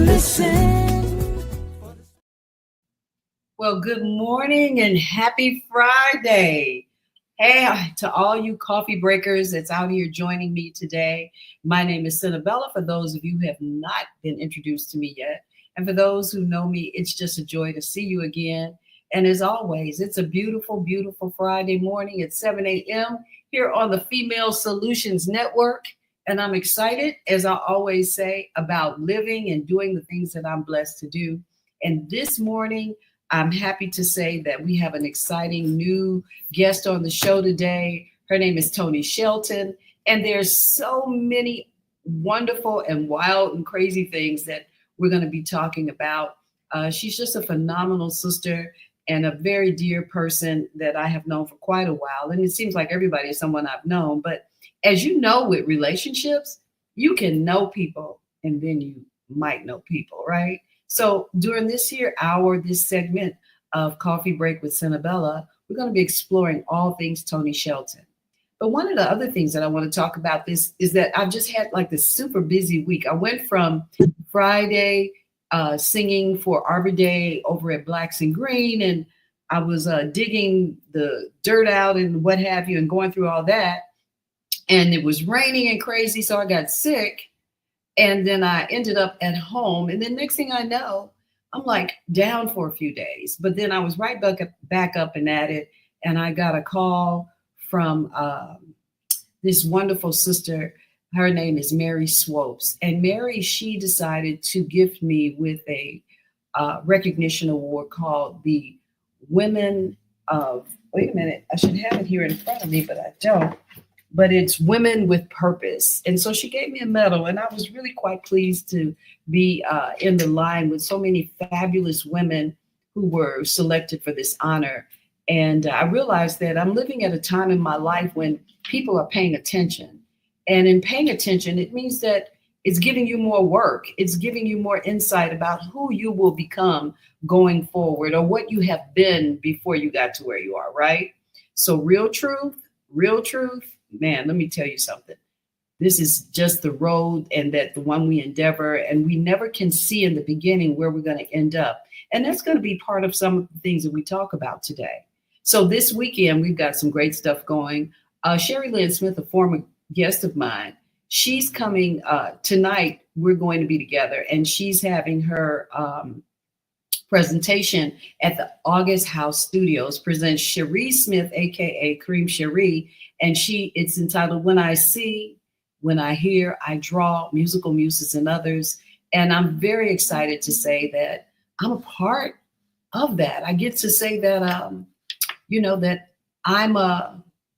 listen. Well, good morning and happy Friday. Hey, to all you coffee breakers that's out here joining me today. My name is Senabella, for those of you who have not been introduced to me yet. And for those who know me, it's just a joy to see you again. And as always, it's a beautiful, beautiful Friday morning at 7 a.m. here on the Female Solutions Network. And I'm excited, as I always say, about living and doing the things that I'm blessed to do. And this morning, I'm happy to say that we have an exciting new guest on the show today. Her name is Toni Shelton. And there's so many wonderful and wild and crazy things that we're going to be talking about. She's just a phenomenal sister and a very dear person that I have known for quite a while. And it seems like everybody is someone I've known. But as you know, with relationships, you can know people and then you might know people, right? So during this here hour, this segment of Coffee Break with Senabella, we're going to be exploring all things Toni Shelton. But one of the other things that I want to talk about this is that I've just had like this super busy week. I went from Friday singing for Arbor Day over at Blacks and Green, and I was digging the dirt out and what have you and going through all that. And it was raining and crazy, so I got sick. And then I ended up at home. And then next thing I know, I'm like down for a few days. But then I was right back up and at it. And I got a call from this wonderful sister. Her name is Mary Swopes. And Mary, she decided to gift me with a recognition award called the Women of, wait a minute, I should have it here in front of me, but I don't. But it's Women with Purpose. And so she gave me a medal, and I was really quite pleased to be in the line with so many fabulous women who were selected for this honor. And I realized that I'm living at a time in my life when people are paying attention. And in paying attention, it means that it's giving you more work. It's giving you more insight about who you will become going forward or what you have been before you got to where you are, right? So real truth, man, let me tell you something. This is just the road, and that the one we endeavor, and we never can see in the beginning where we're going to end up. And that's going to be part of some of the things that we talk about today. So this weekend, we've got some great stuff going. Sherry Lynn Smith, a former guest of mine, she's coming tonight. We're going to be together, and she's having her presentation at the August House Studios, presents Cherie Smith, aka Cream Cherie, and it's entitled When I See, When I Hear, I Draw, Musical Muses and Others. And I'm very excited to say that I'm a part of that. I get to say that, that I'm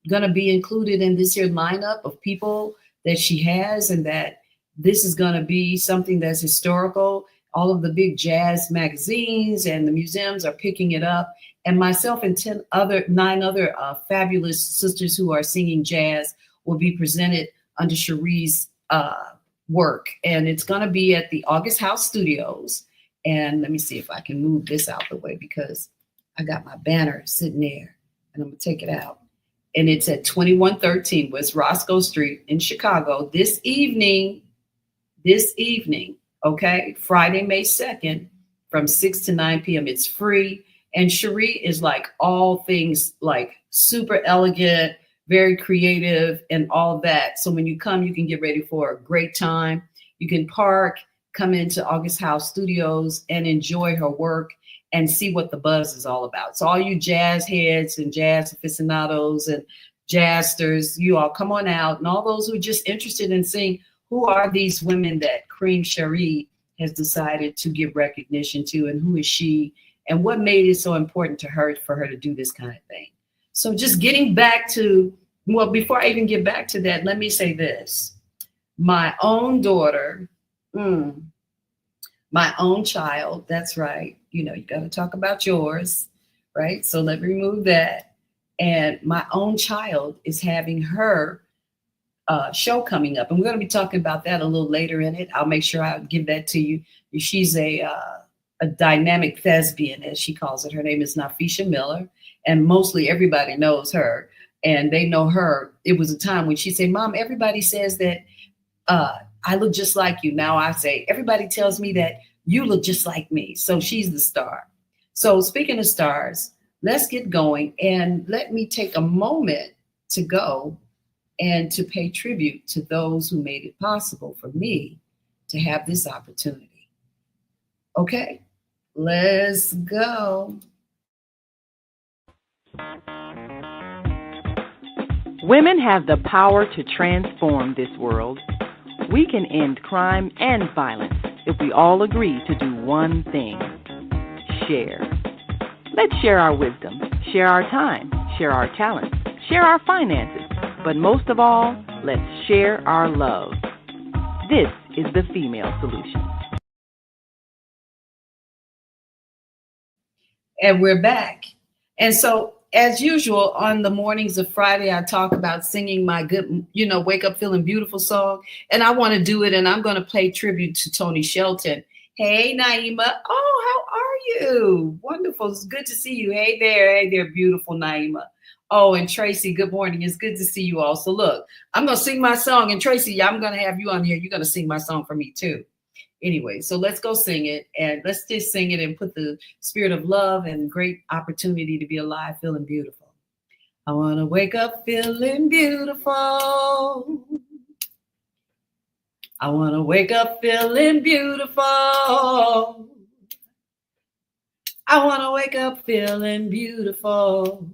going to be included in this here lineup of people that she has, and that this is going to be something that's historical. All of the big jazz magazines and the museums are picking it up. And myself and 9 other fabulous sisters who are singing jazz will be presented under Cherie's work. And it's going to be at the August House Studios. And let me see if I can move this out the way, because I got my banner sitting there, and I'm going to take it out. And it's at 2113 West Roscoe Street in Chicago this evening. Okay, Friday, May 2nd, from 6 to 9 p.m. It's free. And Cherie is like all things like super elegant, very creative and all that. So when you come, you can get ready for a great time. You can park, come into August House Studios and enjoy her work and see what the buzz is all about. So all you jazz heads and jazz aficionados and jazzsters, you all come on out. And all those who are just interested in seeing who are these women that Cream Cherie has decided to give recognition to, and who is she, and what made it so important to her for her to do this kind of thing. So just getting back to, well, before I even get back to that, let me say this. My own daughter, my own child, that's right. You got to talk about yours, right? So let me remove that. And my own child is having her show coming up. And we're going to be talking about that a little later in it. I'll make sure I give that to you. She's a dynamic thespian, as she calls it. Her name is Nafisha Miller, and mostly everybody knows her, and they know her. It was a time when she said, Mom, everybody says that I look just like you. Now I say, everybody tells me that you look just like me. So she's the star. So speaking of stars, let's get going and let me take a moment to go and to pay tribute to those who made it possible for me to have this opportunity. Okay, let's go. Women have the power to transform this world. We can end crime and violence if we all agree to do one thing: share. Let's share our wisdom, share our time, share our talents, share our finances, but most of all, let's share our love. This is the female solution. And we're back. And so, as usual, on the mornings of Friday, I talk about singing my good, wake up feeling beautiful song. And I want to do it. And I'm going to pay tribute to Toni Shelton. Hey, Naima. Oh, how are you? Wonderful. It's good to see you. Hey there, beautiful Naima. Oh, and Tracy, good morning. It's good to see you all. So look, I'm going to sing my song. And Tracy, I'm going to have you on here. You're going to sing my song for me too. Anyway, so let's go sing it, and let's just sing it and put the spirit of love and great opportunity to be alive, feeling beautiful. I want to wake up feeling beautiful. I want to wake up feeling beautiful. I want to wake up feeling beautiful.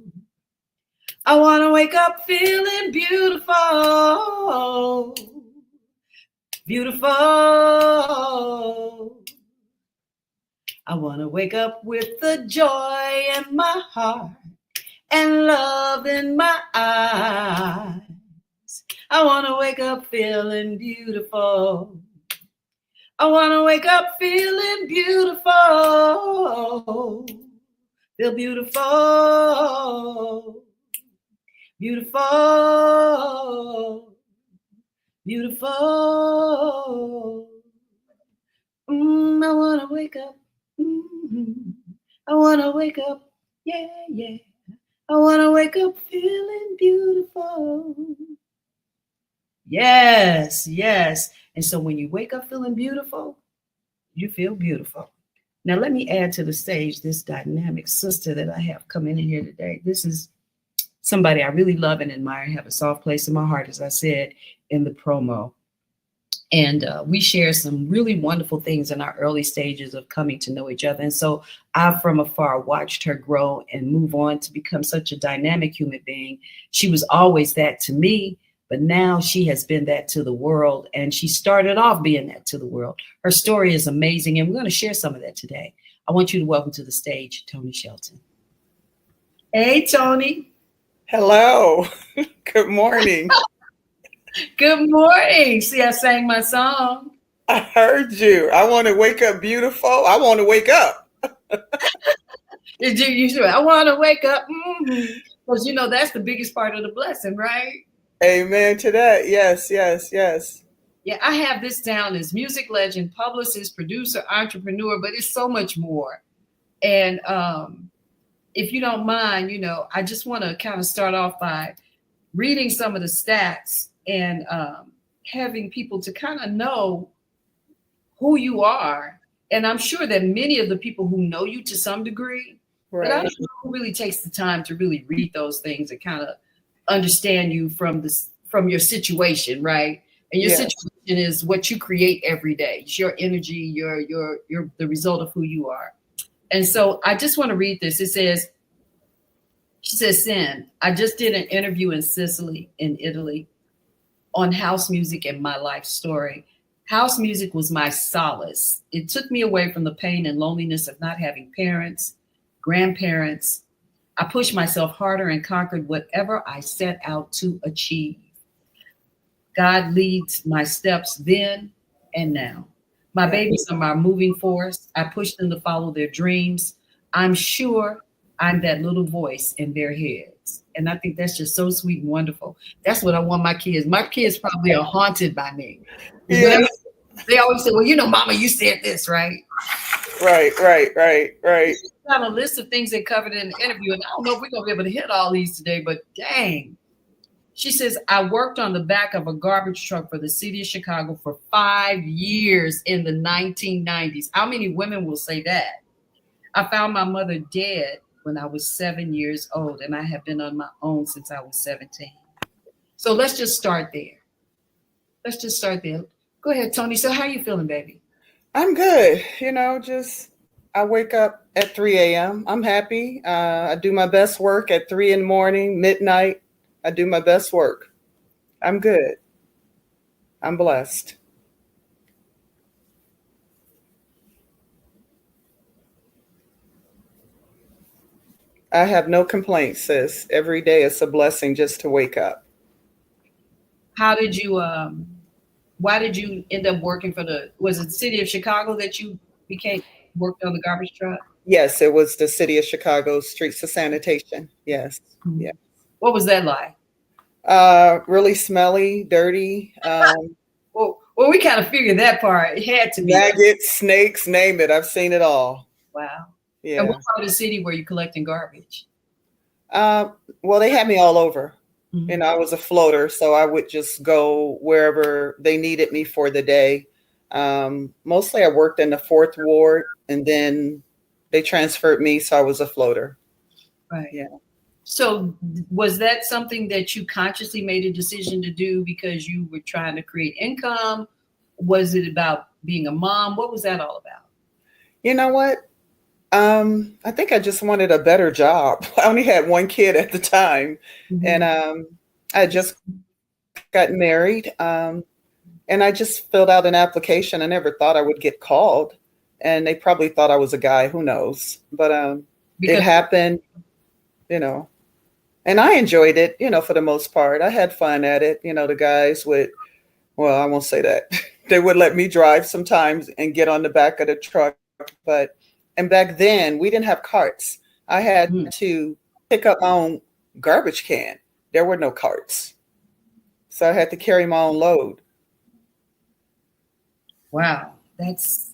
I want to wake up feeling beautiful. Beautiful. I want to wake up with the joy in my heart and love in my eyes. I want to wake up feeling beautiful. I want to wake up feeling beautiful. Feel beautiful. Beautiful. Beautiful. I want to wake up. I want to wake up. Yeah, yeah. I want to wake up feeling beautiful. Yes, yes. And so when you wake up feeling beautiful, you feel beautiful. Now, let me add to the stage this dynamic sister that I have coming in here today. This is somebody I really love and admire and have a soft place in my heart, as I said in the promo. And we share some really wonderful things in our early stages of coming to know each other. And so I, from afar, watched her grow and move on to become such a dynamic human being. She was always that to me, but now she has been that to the world. And she started off being that to the world. Her story is amazing, and we're going to share some of that today. I want you to welcome to the stage Toni Shelton. Hey, Toni. Hello. Good morning. Good morning. See, I sang my song. I heard you. I want to wake up beautiful. I want to wake up. You should. I want to wake up. Because, that's the biggest part of the blessing, right? Amen to that. Yes, yes, yes. Yeah, I have this down as music legend, publicist, producer, entrepreneur, but it's so much more. And if you don't mind, I just want to kind of start off by reading some of the stats and having people to kind of know who you are. And I'm sure that many of the people who know you to some degree, right, but I don't know who really takes the time to really read those things and kind of understand you from your situation, right? And your situation is what you create every day. It's your energy, you're the result of who you are. And so I just want to read this. She says, Sin, I just did an interview in Sicily, in Italy, on house music and my life story. House music was my solace. It took me away from the pain and loneliness of not having parents, grandparents. I pushed myself harder and conquered whatever I set out to achieve. God leads my steps then and now. My babies are my moving force. I push them to follow their dreams. I'm sure I'm that little voice in their heads. And I think that's just so sweet and wonderful. That's what I want my kids. My kids probably are haunted by me. Yeah. They always say, well, Mama, you said this, right? Right. Got a list of things they covered in the interview. And I don't know if we're going to be able to hit all these today, but dang. She says, I worked on the back of a garbage truck for the city of Chicago for 5 years in the 1990s. How many women will say that? I found my mother dead when I was 7 years old, and I have been on my own since I was 17. So let's just start there. Go ahead, Toni. So how you feeling, baby? I'm good. I wake up at 3 a.m. I'm happy. I do my best work at 3 in the morning, midnight. I do my best work. I'm good. I'm blessed. I have no complaints, sis. Every day it's a blessing just to wake up. How did you why did you end up working for was it the city of Chicago that you worked on the garbage truck? Yes, it was the city of Chicago Streets of Sanitation. Yes. Mm-hmm. Yeah. What was that like? Really smelly, dirty. Well, we kind of figured that part. It had to be. Maggots, snakes, name it. I've seen it all. Wow. Yeah. And what part of the city were you collecting garbage? Well, they had me all over. Mm-hmm. I was a floater, so I would just go wherever they needed me for the day. Mostly I worked in the 4th ward, and then they transferred me, so I was a floater. Right. Yeah. So was that something that you consciously made a decision to do because you were trying to create income? Was it about being a mom? What was that all about? You know what? I think I just wanted a better job. I only had one kid at the time, mm-hmm. and I just got married, and I just filled out an application. I never thought I would get called, and they probably thought I was a guy. Who knows? But it happened, and I enjoyed it, for the most part. I had fun at it. The guys I won't say that. They would let me drive sometimes and get on the back of the truck, and back then we didn't have carts. I had to pick up my own garbage can. There were no carts. So I had to carry my own load. Wow. That's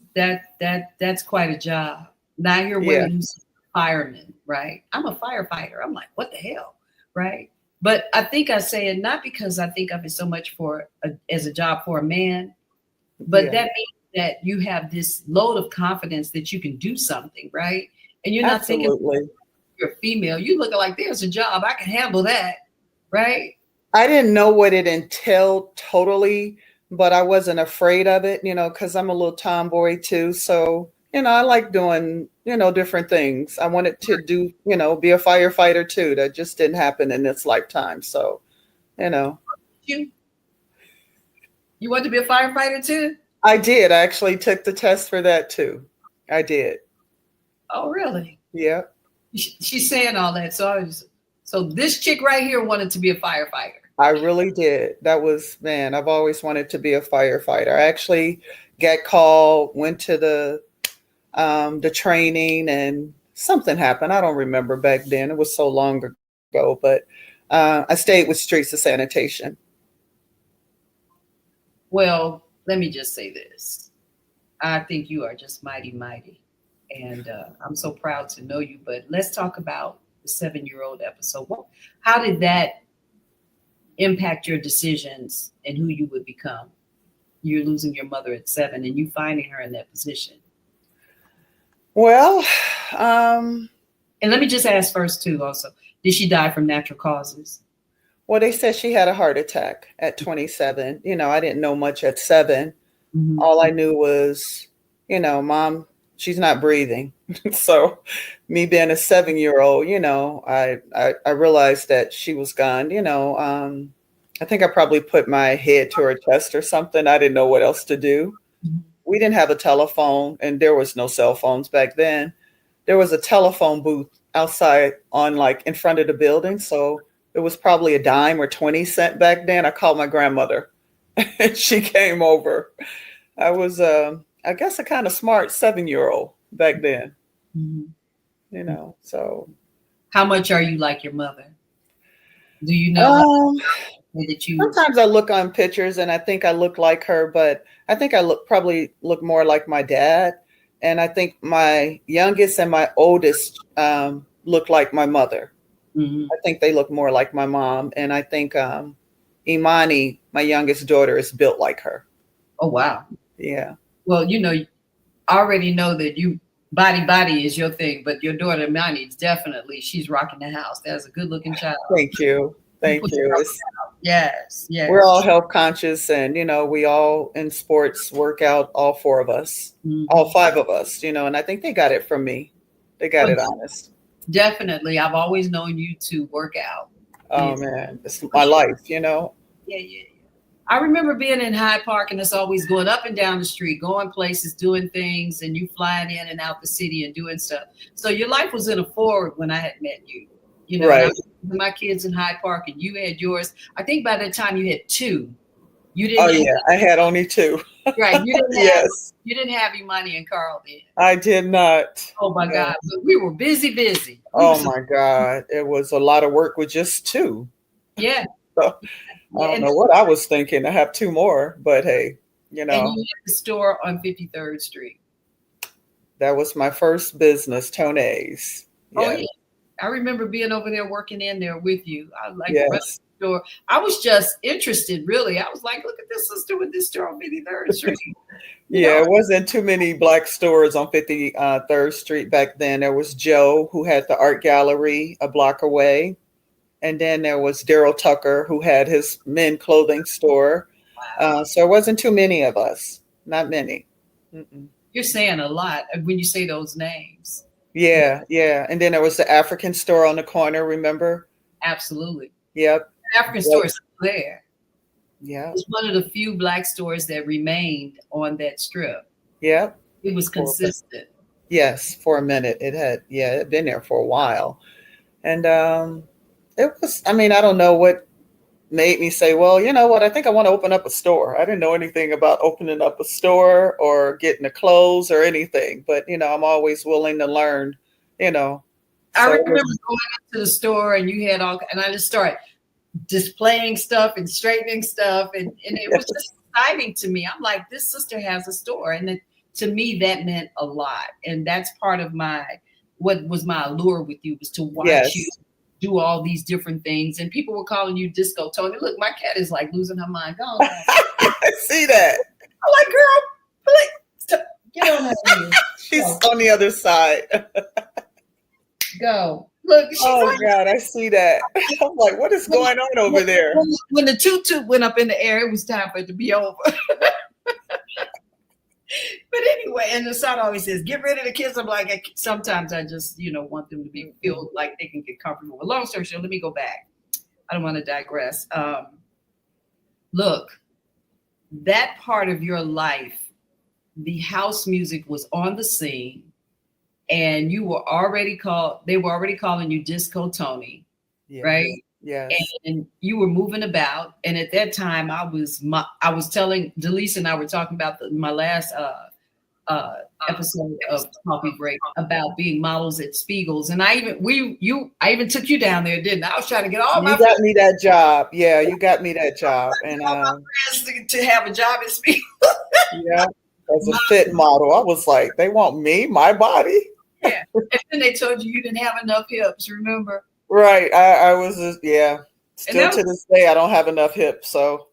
quite a job. Now you're women who's firemen, right? I'm a firefighter. I'm like, what the hell? Right. But I think I say it not because I think of it so much as a job for a man, but that means that you have this load of confidence that you can do something, right? And you're not thinking you're a female. You look like there's a job. I can handle that, right? I didn't know what it entailed totally, but I wasn't afraid of it, because I'm a little tomboy too. So, I like doing, different things. I wanted to do, be a firefighter too. That just didn't happen in this lifetime. So, You want to be a firefighter too? I did. I actually took the test for that too. I did. Oh, really? Yeah. She's saying all that. So this chick right here wanted to be a firefighter. I really did. That was, man, I've always wanted to be a firefighter. I actually got called, went to the training, and something happened. I don't remember back then. It was so long ago, but I stayed with Streets of Sanitation. Well, let me just say this. I think you are just mighty, mighty. And I'm so proud to know you. But let's talk about the 7-year-old episode. How did that impact your decisions and who you would become? You're losing your mother at 7 and you finding her in that position. Well, and let me just ask first too, also, did she die from natural causes? Well, they said she had a heart attack at 27. I didn't know much at 7. Mm-hmm. All I knew was, Mom, she's not breathing. So me being a 7-year-old, I realized that she was gone. I think I probably put my head to her chest or something. I didn't know what else to do. Mm-hmm. We didn't have a telephone, and there was no cell phones back then. There was a telephone booth outside in front of the building. So it was probably a dime or 20 cents back then. I called my grandmother and she came over. I was, I guess, a kind of smart 7-year-old back then, so. How much are you like your mother? Do you know that you? Sometimes I look on pictures and I think I look like her, but I think I probably look more like my dad. And I think my youngest and my oldest look like my mother. Mm-hmm. I think they look more like my mom. And I think Imani, my youngest daughter, is built like her. Oh, wow. Yeah. Well, I already know that body is your thing, but your daughter Imani is definitely, she's rocking the house. That's a good looking child. Thank you. Thank you. Yes. We're all health conscious, and we all in sports work out, all four of us, all five of us, and I think they got it from me. They got it honest. Definitely. I've always known you to work out. Oh man, it's my life, Yeah. I remember being in Hyde Park, and it's always going up and down the street, going places, doing things, and you flying in and out the city and doing stuff. So your life was in a forward when I had met you. Right. I was with my kids in Hyde Park, and you had yours. I think by the time you had two, you didn't. Oh yeah, I had only two. Right. You didn't have. Yes. You didn't have Imani and Carl then. I did not. Oh my God, but we were busy. Oh my God, it was a lot of work with just two. Yeah. So, I don't know what I was thinking. I have two more, but hey, And you had the store on 53rd Street. That was my first business, Toni's. Yeah. Oh yeah. I remember being over there working in there with you. I was like, yes. Store. I was just interested, really. I was like, look at this sister with this store on 53rd Street. It wasn't too many Black stores on 53rd Street back then. There was Joe, who had the art gallery a block away. And then there was Daryl Tucker, who had his men clothing store. Wow. So it wasn't too many of us. Not many. Mm-mm. You're saying a lot when you say those names. Yeah. And then there was the African store on the corner, remember? Absolutely. Yep. The African store is there. Yeah. It's one of the few Black stores that remained on that strip. Yep. It was consistent. Yes, for a minute. It had been there for a while. And it was, I don't know what made me say, well, you know what, I think I want to open up a store. I didn't know anything about opening up a store or getting the clothes or anything, but I'm always willing to learn, I remember going into the store and you had and I just started displaying stuff and straightening stuff. And it was just exciting to me. I'm like, this sister has a store. And to me, that meant a lot. And that's part of what was my allure with you, was to watch you do all these different things. And people were calling you Disco Toni. Look, my cat is like losing her mind. Go on. I see that. I'm like, girl, get on her. She's on the other side. Go. Look. God, I see that. I'm like, what is going on over there? When the toot went up in the air, it was time for it to be over. But anyway, and the son always says, get rid of the kids. I'm like, sometimes I just, want them to feel like they can get comfortable. Well, long story short, let me go back. I don't want to digress. Look, that part of your life, the house music was on the scene, and they were already calling you Disco Toni, right? Yes. And you were moving about. And at that time, I was telling Delise, and I were talking about my last episode of Coffee Break about being models at Spiegel's. And I even took you down there, didn't I? I was trying to get all my friends. You got me that job. Yeah, you got me that job. And all my friends to have a job at Spiegel's. Yeah, as a fit model. I was like, they want me, my body. Yeah. And then they told you didn't have enough hips, remember? Right. I was Still to this day, I don't have enough hips. So,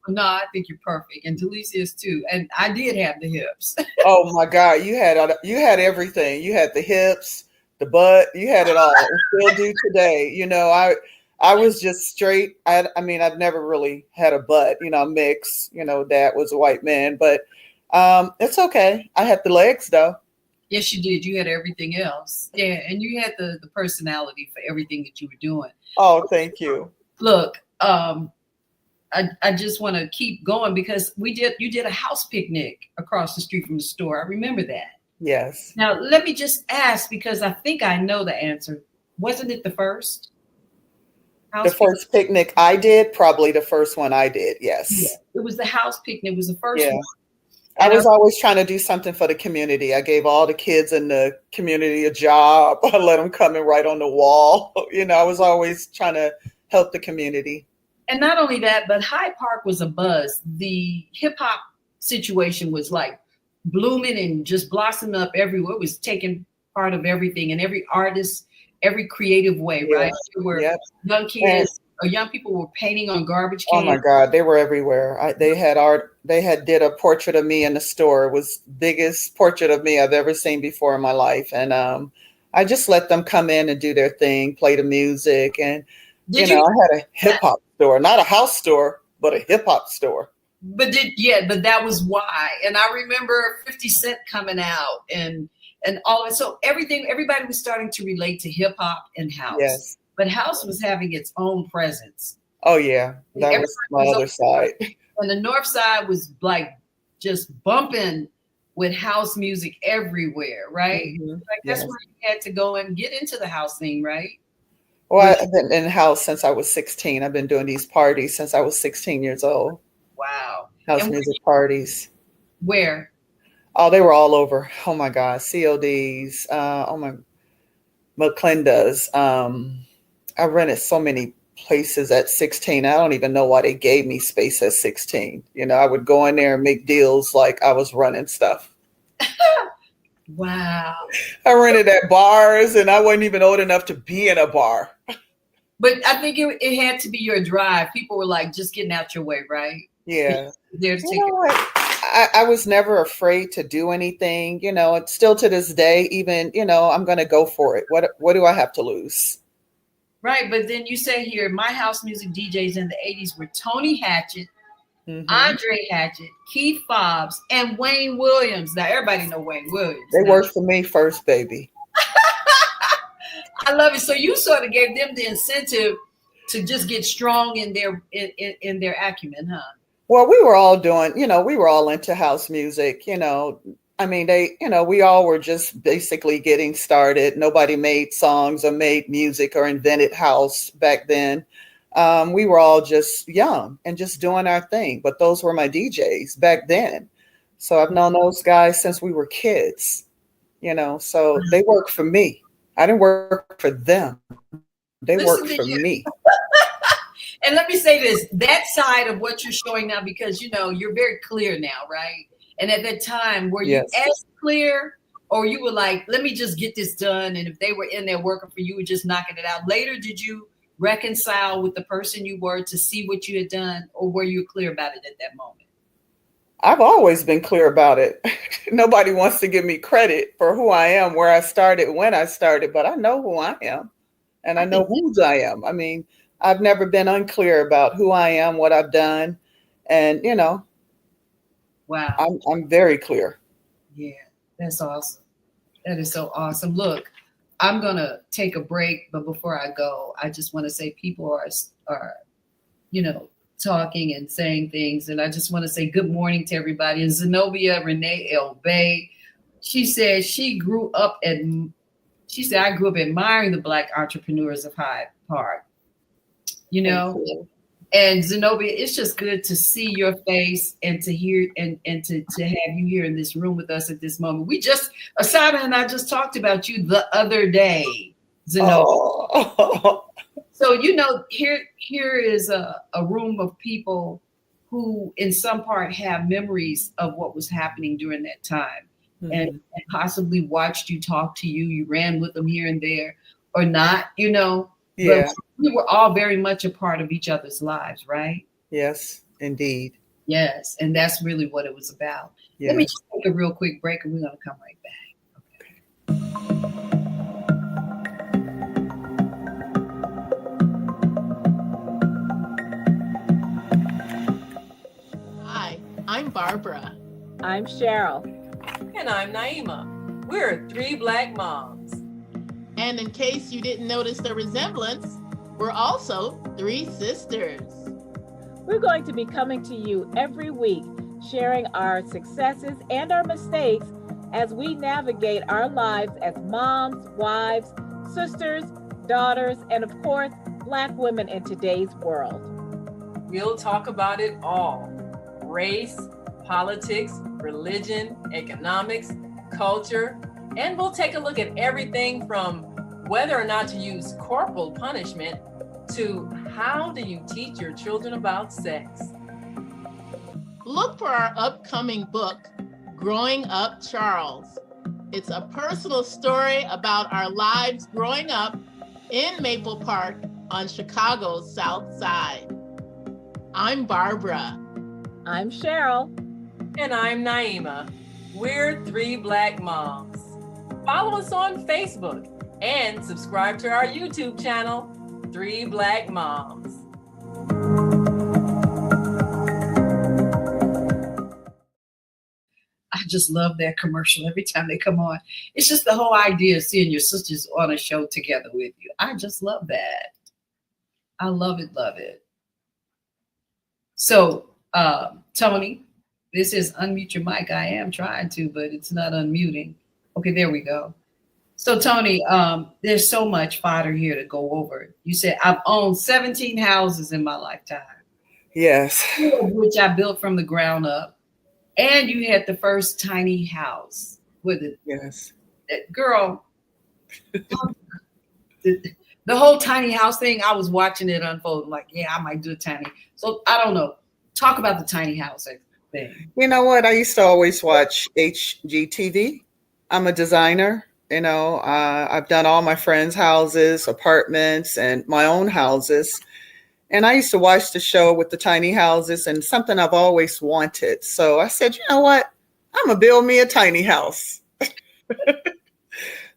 No, I think you're perfect. And Delise is too. And I did have the hips. Oh my God. You had everything. You had the hips, the butt, you had it all. And still do today. I was just straight. I've never really had a butt, mix, dad was a white man, but it's okay. I had the legs though. Yes, you did. You had everything else. Yeah. And you had the personality for everything that you were doing. Oh, thank you. Look, I just want to keep going because you did a house picnic across the street from the store. I remember that. Yes. Now, let me just ask, because I think I know the answer. Wasn't it the first? First picnic I did? Probably the first one I did, yes. Yeah, it was the house picnic. It was the first one. I was always trying to do something for the community. I gave all the kids in the community a job. I let them come and write on the wall. I was always trying to help the community. And not only that, but Hyde Park was a buzz. The hip hop situation was like blooming and just blossoming up everywhere. It was taking part of everything, and every artist, every creative way, right? There were young kids or young people were painting on garbage Oh cans. my God, they were everywhere. They had art. They had did a portrait of me in the store. It was the biggest portrait of me I've ever seen before in my life. And I just let them come in and do their thing, play the music. And, I had a hip hop store, not a house store, but a hip hop store. But that was why. And I remember 50 Cent coming out and all of it. So everybody was starting to relate to hip hop and house. Yes. But house was having its own presence. Oh yeah. That was my other side. And the north side was like just bumping with house music everywhere, right? Mm-hmm. Like that's where you had to go and get into the house thing, right? Well, I've been in the house since I was 16. I've been doing these parties since I was 16 years old. Wow. House music parties. Where? Oh, they were all over. Oh my God. CODs. McClenda's. I rented so many places at 16. I don't even know why they gave me space at 16. I would go in there and make deals like I was running stuff. Wow. I rented at bars and I wasn't even old enough to be in a bar. But I think it had to be your drive. People were like just getting out your way, right? Yeah. There to take I was never afraid to do anything. It's still to this day, even, I'm going to go for it. What do I have to lose? Right. But then you say here, my house music DJs in the 80s were Toni Hatchett, Andre Hatchett, Keith Fobbs, and Wayne Williams. Now, everybody know Wayne Williams. They worked for me first, baby. I love it. So you sort of gave them the incentive to just get strong in their acumen, huh? Well, we were all doing, we were all into house music, I mean, we all were just basically getting started. Nobody made songs or made music or invented house back then. We were all just young and just doing our thing. But those were my DJs back then. So I've known those guys since we were kids, so they worked for me. I didn't work for them. They worked for me. And let me say this, that side of what you're showing now, because, you're very clear now, right? And at that time, were you as clear, or you were like, let me just get this done? And if they were in there working for you, just knocking it out. Later, did you reconcile with the person you were to see what you had done, or were you clear about it at that moment? I've always been clear about it. Nobody wants to give me credit for who I am, where I started, when I started, but I know who I am and I know whose I am. I mean, I've never been unclear about who I am, what I've done. And, wow, I'm very clear. Yeah, that's awesome. That is so awesome. Look, I'm going to take a break, but before I go, I just want to say people are talking and saying things. And I just want to say good morning to everybody. And Zenobia Renee L. Bay, she said I grew up admiring the Black entrepreneurs of Hyde Park. And Zenobia, it's just good to see your face and to hear and to have you here in this room with us at this moment. Asada and I just talked about you the other day, Zenobia. Oh. So, here is a room of people who in some part have memories of what was happening during that time and possibly watched you, talk to you. You ran with them here and there or not, Yeah. But we were all very much a part of each other's lives, right? Yes, indeed. Yes. And that's really what it was about. Yes. Let me just take a real quick break and we're going to come right back. Hi, I'm Barbara. I'm Cheryl. And I'm Naima. We're 3 Black moms. And in case you didn't notice the resemblance, we're also 3 sisters. We're going to be coming to you every week, sharing our successes and our mistakes as we navigate our lives as moms, wives, sisters, daughters, and of course, Black women in today's world. We'll talk about it all: race, politics, religion, economics, culture, and we'll take a look at everything from whether or not to use corporal punishment to how do you teach your children about sex. Look for our upcoming book, Growing Up Charles. It's a personal story about our lives growing up in Maple Park on Chicago's South Side. I'm Barbara. I'm Cheryl. And I'm Naima. We're three Black moms. Follow us on Facebook and subscribe to our YouTube channel, Three Black Moms. I just love that commercial every time they come on. It's just the whole idea of seeing your sisters on a show together with you. I just love that. I love it, love it. So, Toni, this is unmute your mic. I am trying to, but it's not unmuting. Okay, there we go. So, Toni, there's so much fodder here to go over. You said, I've owned 17 houses in my lifetime. Yes. Which I built from the ground up. And you had the first tiny house with it. Yes. Girl, the whole tiny house thing, I was watching it unfold. I'm like, yeah, I might do a tiny. So I don't know. Talk about the tiny house thing. You know what? I used to always watch HGTV. I'm a designer. You know, I've done all my friends' houses, apartments, and my own houses. And I used to watch the show with the tiny houses, and something I've always wanted. So I said, you know what? I'm going to build me a tiny house.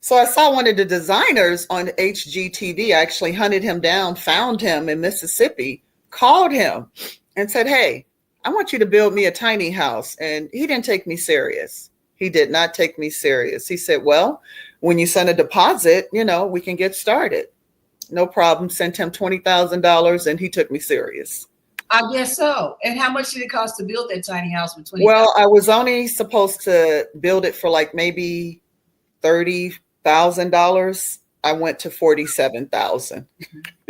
So I saw one of the designers on HGTV. I actually hunted him down, found him in Mississippi, called him and said, hey, I want you to build me a tiny house. And he didn't take me serious. He did not take me serious. He said, well, when you send a deposit, you know, we can get started. No problem. Sent him $20,000 and he took me serious. I guess so. And how much did it cost to build that tiny house with $20,000? Well, I was only supposed to build it for like maybe $30,000. I went to $47,000.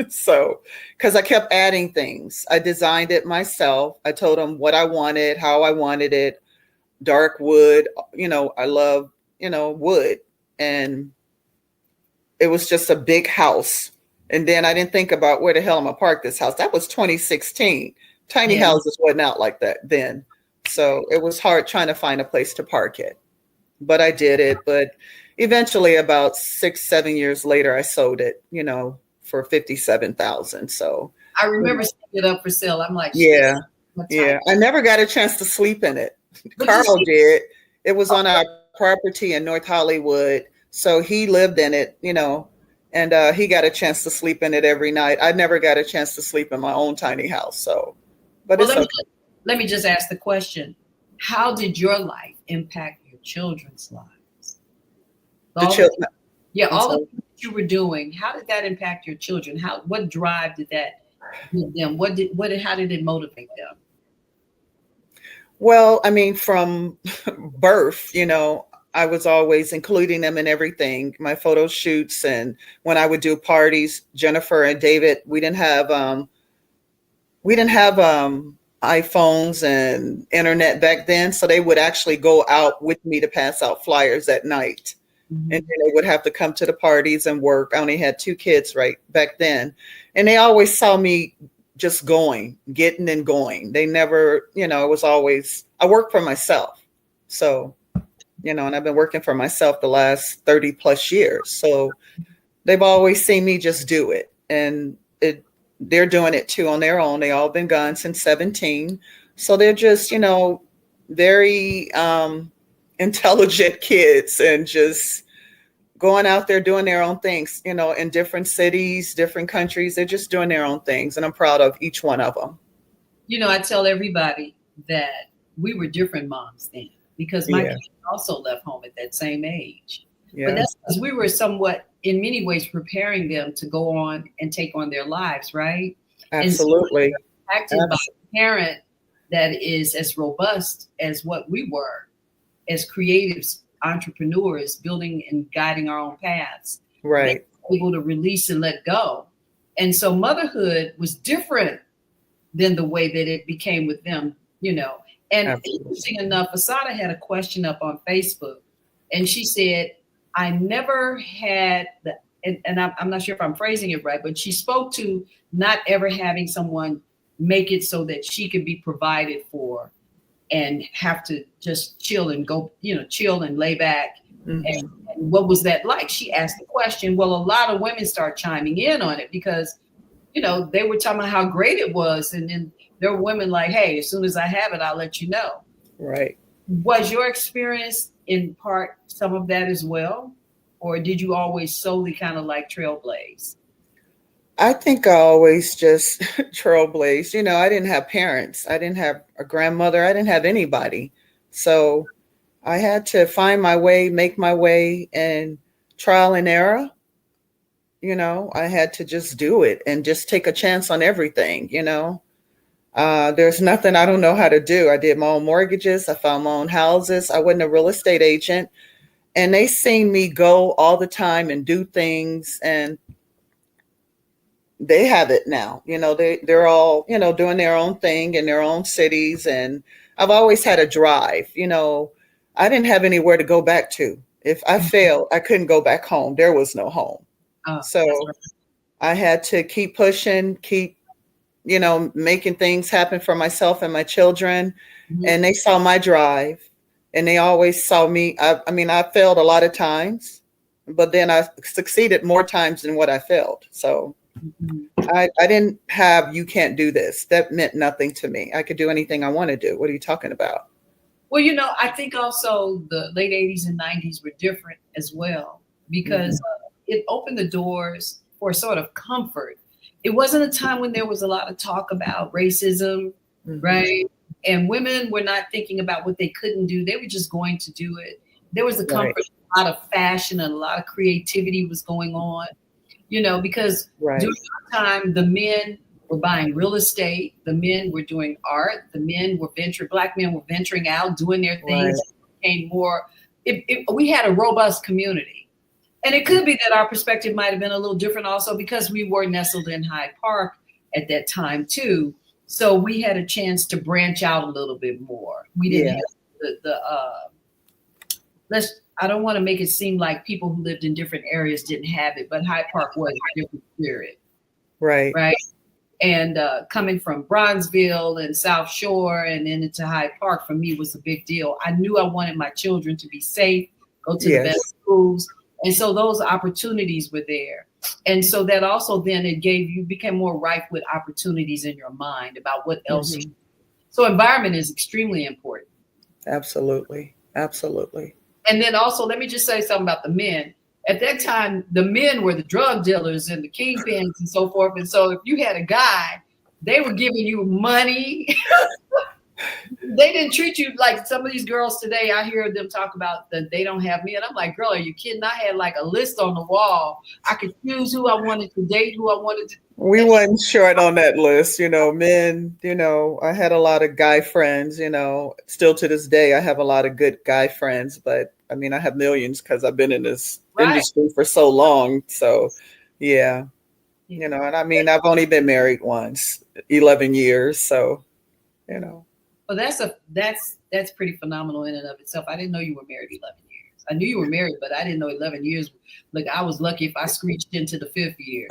So, because I kept adding things. I designed it myself. I told him what I wanted, how I wanted it. Dark wood. You know, I love, you know, wood. And it was just a big house. And then I didn't think about where the hell I'm gonna park this house. That was 2016. Tiny houses wasn't out like that then. So it was hard trying to find a place to park it. But I did it. But eventually about 6-7 years later, I sold it, you know, for $57,000. So I remember setting it up for sale. I'm like, yeah. I never got a chance to sleep in it. Carl did. It was on our property in North Hollywood. So he lived in it, you know. And he got a chance to sleep in it every night. I never got a chance to sleep in my own tiny house. So, but well, let me just ask the question. How did your life impact your children's lives? All the things you were doing, how did that impact your children? What drive did that give them? How did it motivate them? Well, I mean, from birth, you know, I was always including them in everything, my photo shoots. And when I would do parties, Jennifer and David, we didn't have iPhones and internet back then. So they would actually go out with me to pass out flyers at night. Mm-hmm. And then they would have to come to the parties and work. I only had 2 kids right back then. And they always saw me just getting and going. They never, you know, I worked for myself. So, you know, and I've been working for myself the last 30 plus years. So they've always seen me just do it. And they're doing it too on their own. They all been gone since 17. So they're just, you know, very intelligent kids and just going out there doing their own things, you know, in different cities, different countries. They're just doing their own things. And I'm proud of each one of them. You know, I tell everybody that we were different moms then because my kids also left home at that same age. Yeah. But that's because we were somewhat, in many ways, preparing them to go on and take on their lives, right? Absolutely. And so acted by a parent that is as robust as what we were as creatives, entrepreneurs, building and guiding our own paths. Right. Able to release and let go. And so motherhood was different than the way that it became with them, you know. And interesting enough, Asada had a question up on Facebook, and she said, I never had and I'm not sure if I'm phrasing it right, but she spoke to not ever having someone make it so that she could be provided for and have to just chill and go, you know, chill and lay back. Mm-hmm. And what was that like? She asked the question. Well, a lot of women start chiming in on it because you know, they were talking about how great it was. And then there were women like, hey, as soon as I have it, I'll let you know. Right. Was your experience in part some of that as well? Or did you always solely kind of like trailblaze? I think I always just trailblazed. You know, I didn't have parents. I didn't have a grandmother. I didn't have anybody. So I had to find my way, make my way, and trial and error. You know, I had to just do it and just take a chance on everything, you know. There's nothing I don't know how to do. I did my own mortgages. I found my own houses. I wasn't a real estate agent. And they seen me go all the time and do things, and they have it now. You know, they're all, you know, doing their own thing in their own cities. And I've always had a drive. You know, I didn't have anywhere to go back to. If I failed, I couldn't go back home. There was no home. So I had to keep pushing, keep, you know, making things happen for myself and my children. Mm-hmm. And they saw my drive, and they always saw me. I mean, I failed a lot of times, but then I succeeded more times than what I failed. So I didn't have, you can't do this. That meant nothing to me. I could do anything I want to do. What are you talking about? Well, you know, I think also the late 80s and 90s were different as well, because it opened the doors for sort of comfort. It wasn't a time when there was a lot of talk about racism, right? And women were not thinking about what they couldn't do. They were just going to do it. There was a comfort, a lot of fashion and a lot of creativity was going on, you know, because during that time, the men were buying real estate. The men were doing art. The men were black men were venturing out, doing their things. It became more, we had a robust community. And it could be that our perspective might have been a little different also because we were nestled in Hyde Park at that time too. So we had a chance to branch out a little bit more. We didn't have I don't want to make it seem like people who lived in different areas didn't have it, but Hyde Park was a different spirit. Right. And coming from Bronzeville and South Shore and then into Hyde Park for me was a big deal. I knew I wanted my children to be safe, go to the best schools. And so those opportunities were there. And so that also then you became more ripe with opportunities in your mind about what else. So environment is extremely important. Absolutely. Absolutely. And then also, let me just say something about the men. At that time, the men were the drug dealers and the kingpins and so forth. And so if you had a guy, they were giving you money. They didn't treat you like some of these girls today. I hear them talk about that they don't have me. And I'm like, girl, are you kidding? I had like a list on the wall. I could choose who I wanted to date, who I wanted to. We wasn't short on that list, you know, men, you know, I had a lot of guy friends, you know, still to this day, I have a lot of good guy friends, but I mean, I have millions because I've been in this industry for so long. So, you know, and I mean, I've only been married once, 11 years. So, you know. Well, that's pretty phenomenal in and of itself. I didn't know you were married 11 years. I knew you were married, but I didn't know 11 years. Look, I was lucky if I screeched into the 5th year.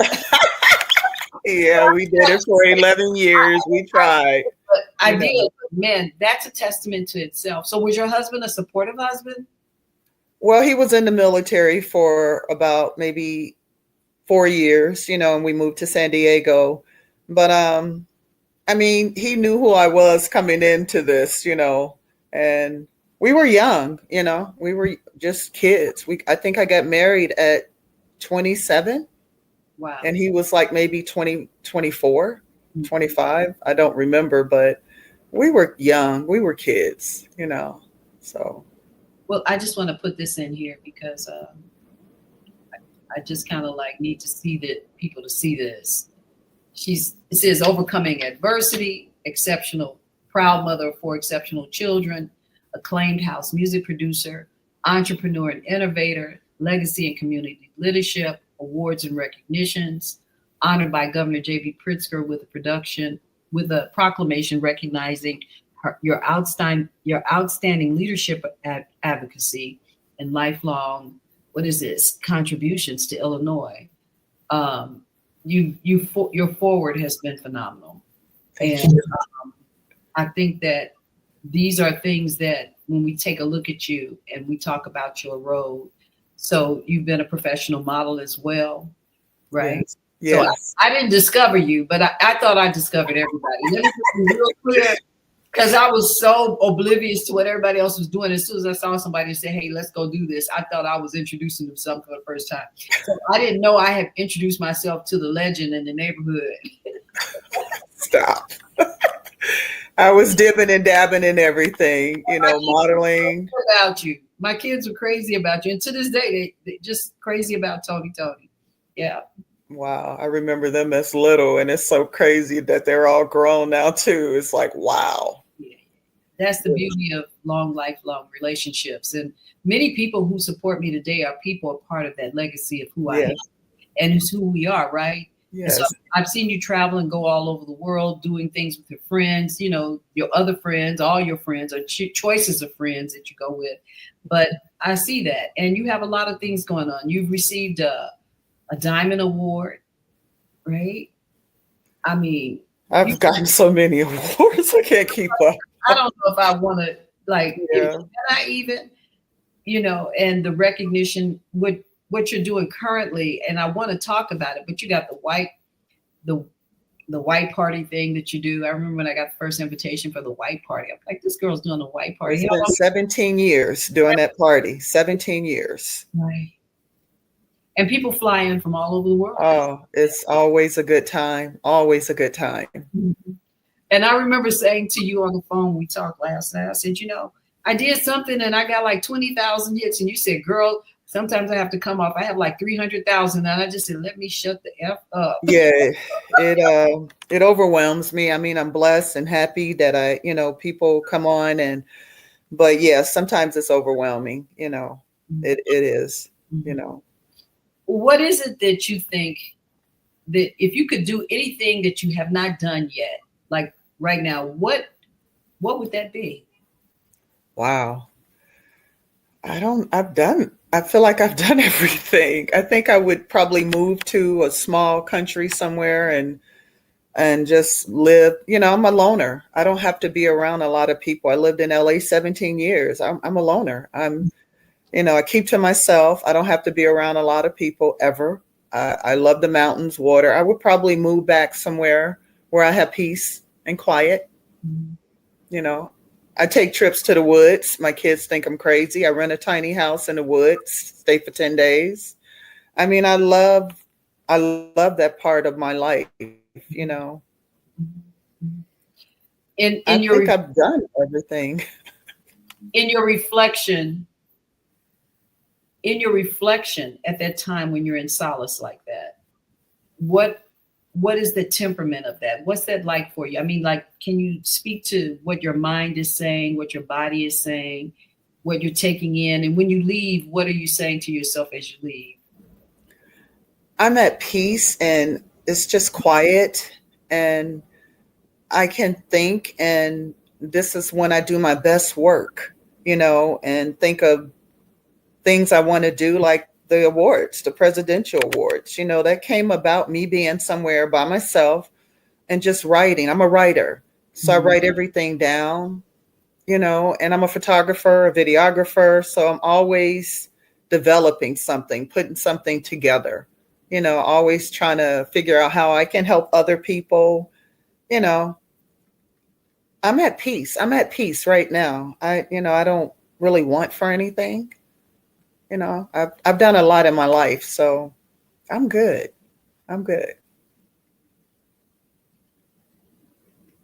Yeah, we did it for 11 years. We tried. But I did. Man, that's a testament to itself. So was your husband a supportive husband? Well, he was in the military for about maybe 4 years, you know, and we moved to San Diego. But I mean, he knew who I was coming into this, you know, and we were young, you know, we were just kids. I think I got married at 27. Wow. And he was like maybe 20, 24, 25. I don't remember, but we were young. We were kids, you know, so. Well, I just want to put this in here because I just kind of like need to see people to see this. It says overcoming adversity, exceptional, proud mother of 4 exceptional children, acclaimed house music producer, entrepreneur and innovator, legacy and community leadership, awards and recognitions, honored by Governor J.B. Pritzker with a proclamation recognizing your outstanding leadership advocacy and lifelong, contributions to Illinois. Your forward has been phenomenal. And I think that these are things that when we take a look at you and we talk about your road, so you've been a professional model as well, right? So Yes. I didn't discover you, but I thought I discovered everybody. Let me be real clear, because I was so oblivious to what everybody else was doing. As soon as I saw somebody say, hey, let's go do this, I thought I was introducing them to something for the first time. So I didn't know I had introduced myself to the legend in the neighborhood. Stop. I was dipping and dabbing in everything, modeling. About you. My kids were crazy about you. And to this day, they just crazy about Toni. Yeah. Wow. I remember them as little, and it's so crazy that they're all grown now too. It's like, wow. Yeah. That's the beauty of lifelong relationships. And many people who support me today are people a part of that legacy of who I am and it's who we are, right? Yes. So I've seen you travel and go all over the world doing things with your friends, your other friends, all your friends, or choices of friends that you go with. But I see that. And you have a lot of things going on. You've received a Diamond Award, right? I mean, I've gotten so many awards. I can't keep up. I don't know if I want to, can I even, and the recognition with what you're doing currently, and I want to talk about it, but you got the white party thing that you do. I remember when I got the first invitation for the white party. I'm like, this girl's doing a white party. It's been 17 years doing that party. 17 years. Right. And people fly in from all over the world. Oh, it's always a good time. Always a good time. Mm-hmm. And I remember saying to you on the phone, we talked last night, I said, I did something and I got like 20,000 hits. And you said, girl, sometimes I have to come off. I have like 300,000. And I just said, let me shut the F up. Yeah, it overwhelms me. I mean, I'm blessed and happy that people come on but yeah, sometimes it's overwhelming, Mm-hmm. it is, Mm-hmm. What is it that you think that if you could do anything that you have not done yet, like right now, what would that be? Wow. I feel like I've done everything. I think I would probably move to a small country somewhere and just live. I'm a loner. I don't have to be around a lot of people. I lived in LA 17 years. I'm a loner. I keep to myself. I don't have to be around a lot of people ever. I love the mountains, water. I would probably move back somewhere where I have peace and quiet. Mm-hmm. I take trips to the woods. My kids think I'm crazy. I rent a tiny house in the woods, stay for 10 days. I mean, I love that part of my life, In I your think I've done everything. In your reflection at that time when you're in solace like that, what is the temperament of that? What's that like for you? I mean, can you speak to what your mind is saying, what your body is saying, what you're taking in? And when you leave, what are you saying to yourself as you leave? I'm at peace and it's just quiet and I can think, and this is when I do my best work, and think of things I want to do, like the awards, the presidential awards, that came about me being somewhere by myself and just writing. I'm a writer. So I write everything down, and I'm a photographer, a videographer. So I'm always developing something, putting something together, always trying to figure out how I can help other people. I'm at peace. I'm at peace right now. I don't really want for anything. I've done a lot in my life, so I'm good.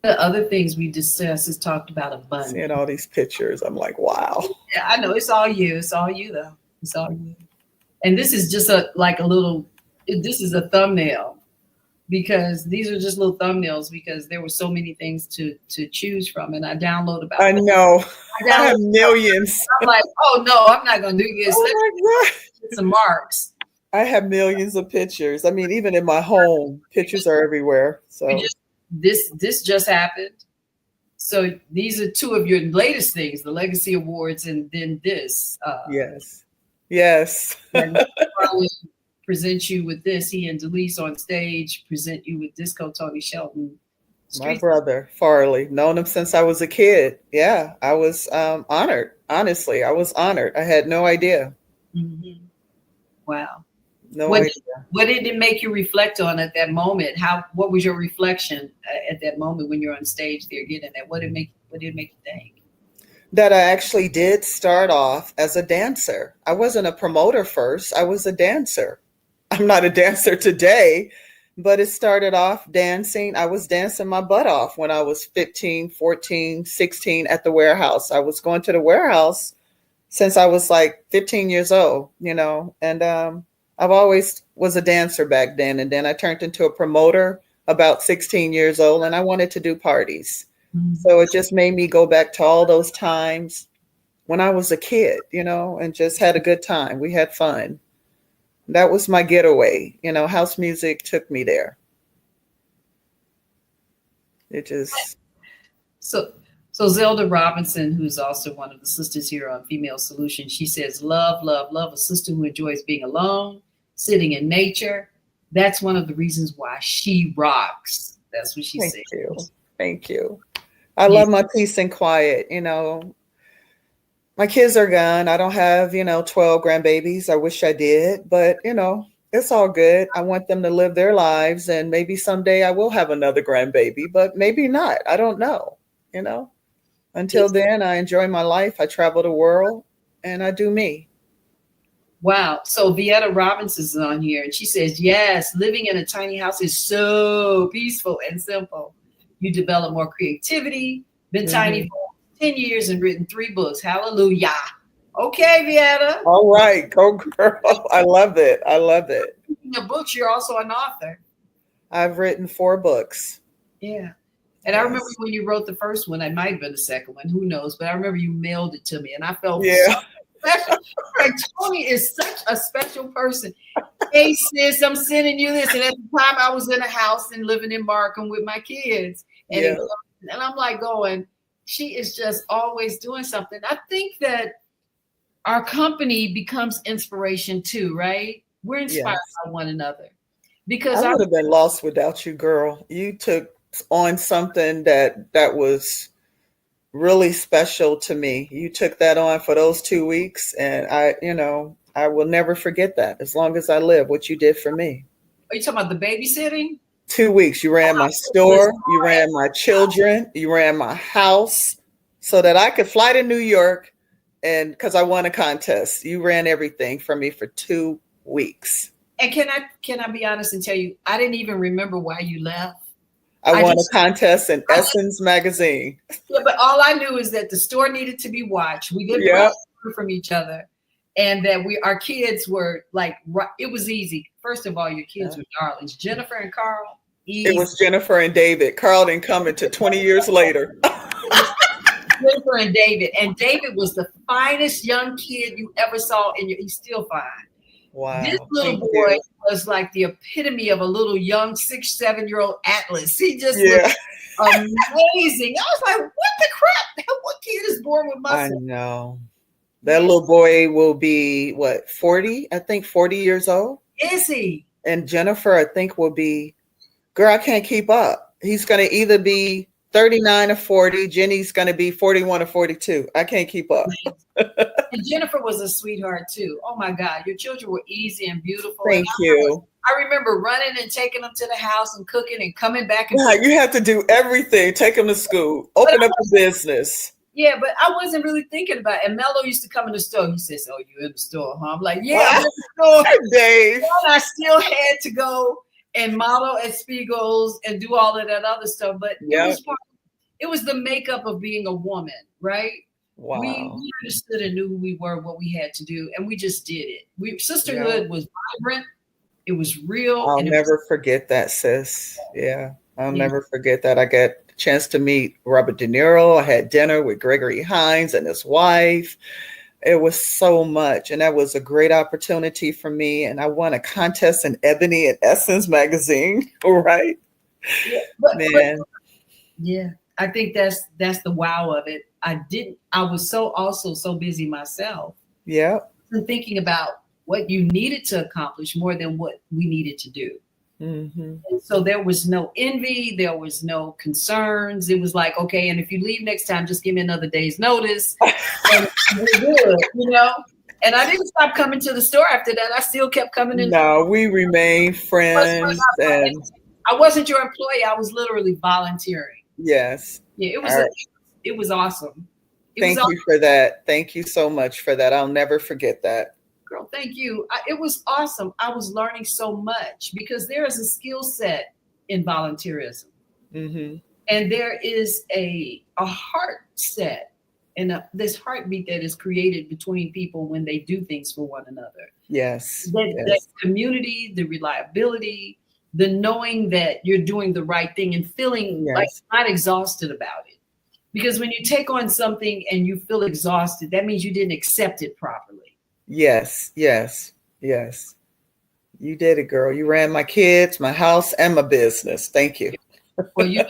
The other things we discussed is talked about abundance. Seeing all these pictures, I'm like, wow. Yeah, I know. It's all you. It's all you, though. It's all you. And this is just this is a thumbnail, because these are just little thumbnails, because there were so many things to choose from. And I download about. I know. I have millions. I'm like, oh no, I'm not going to do this. Oh my God. Get some marks. I have millions of pictures. I mean, even in my home, pictures are everywhere. So this just happened. So these are two of your latest things, the Legacy Awards, and then this. Yes. And present you with this. He and Delise on stage present you with Disco Toni Shelton. My brother, Farley, known him since I was a kid. Yeah, I was honored. Honestly, I was honored. I had no idea. Mm-hmm. Wow. No idea. What did it make you reflect on at that moment? What was your reflection at that moment when you're on stage there getting that? What did it make you think? That I actually did start off as a dancer. I wasn't a promoter first. I was a dancer. I'm not a dancer today, but it started off dancing. I was dancing my butt off when I was 15, 14, 16 at the warehouse. I was going to the warehouse since I was like 15 years old, and I've always was a dancer back then. And then I turned into a promoter about 16 years old, and I wanted to do parties. So it just made me go back to all those times when I was a kid, and just had a good time. We had fun. That was my getaway. House music took me there. It just. So Zelda Robinson, who's also one of the sisters here on Female Solutions, she says, love, love, love a sister who enjoys being alone, sitting in nature. That's one of the reasons why she rocks. That's what she said. Thank you. I love my peace and quiet. My kids are gone. I don't have, 12 grandbabies. I wish I did, but, it's all good. I want them to live their lives, and maybe someday I will have another grandbaby, but maybe not. I don't know, Until then, I enjoy my life. I travel the world, and I do me. Wow. So Vietta Robinson is on here, and she says, yes, living in a tiny house is so peaceful and simple. You develop more creativity, been tiny for 10 years and written 3 books. Hallelujah. Okay, Vietta. All right. Go girl. I love it. In your books, you're also an author. I've written 4 books. Yeah. And I remember when you wrote the first one, it might have been the second one, who knows? But I remember you mailed it to me, and I felt so special. Like, Toni is such a special person. Hey, sis, I'm sending you this. And at the time, I was in a house and living in Markham with my kids. And, and I'm like going, she is just always doing something. I think that our company becomes inspiration too, right? We're inspired by one another. Because I would have been lost without you, girl. You took on something that was really special to me. You took that on for those 2 weeks, and I will never forget that as long as I live, what you did for me. Are you talking about the babysitting? 2 weeks. You ran my store, you ran my children, you ran my house so that I could fly to New York, and because I won a contest. You ran everything for me for 2 weeks. And can I be honest and tell you, I didn't even remember why you left. I won a contest in Essence magazine. Yeah, but all I knew is that the store needed to be watched. We didn't run from each other. And that our kids were like, it was easy. First of all, your kids were darlings. Jennifer and Carl. Easy. It was Jennifer and David. Carl didn't come until 20 years later. Jennifer and David. And David was the finest young kid you ever saw. And he's still fine. Wow. This little boy was like the epitome of a little young 6, 7-year-old Atlas. He just looked amazing. I was like, what the crap? What kid is born with muscle? I know. That little boy will be, 40? I think 40 years old. Is he? And Jennifer, I think, will be, girl, I can't keep up. He's going to either be 39 or 40. Jenny's going to be 41 or 42. I can't keep up. And Jennifer was a sweetheart, too. Oh, my God. Your children were easy and beautiful. Thank you. I remember running and taking them to the house and cooking and coming back. Yeah, you have to do everything. Take them to school. Open up a business. Yeah, but I wasn't really thinking about it. And Mello used to come in the store. He says, oh, you in the store, huh? I'm like, yeah, I'm in the store. Dave. And I still had to go and model at Spiegel's and do all of that other stuff. But it was the makeup of being a woman, right? Wow. We understood and knew who we were, what we had to do, and we just did it. Sisterhood was vibrant. It was real. I'll never forget that, sis. Yeah, I'll never forget that. I got a chance to meet Robert De Niro. I had dinner with Gregory Hines and his wife. It was so much, and that was a great opportunity for me. And I won a contest in Ebony and Essence magazine, right? Yeah, yeah. I think that's the wow of it. I was so busy myself. Yeah. And thinking about what you needed to accomplish more than what we needed to do. Mm-hmm. And so there was no envy. There was no concerns. It was like, okay, and if you leave next time, just give me another day's notice. And we're good, And I didn't stop coming to the store after that. I still kept coming in. No, we remain friends. And I wasn't your employee. I was literally volunteering. yes. Yeah, it was awesome. Thank you for that. Thank you so much for that. I'll never forget that. Girl, thank you. It was awesome. I was learning so much because there is a skill set in volunteerism. Mm-hmm. And there is a heart set and this heartbeat that is created between people when they do things for one another. Yes. That community, the reliability, the knowing that you're doing the right thing and feeling like not exhausted about it. Because when you take on something and you feel exhausted, that means you didn't accept it properly. Yes. You did it, girl. You ran my kids, my house, and my business. Thank you. Well, I'm glad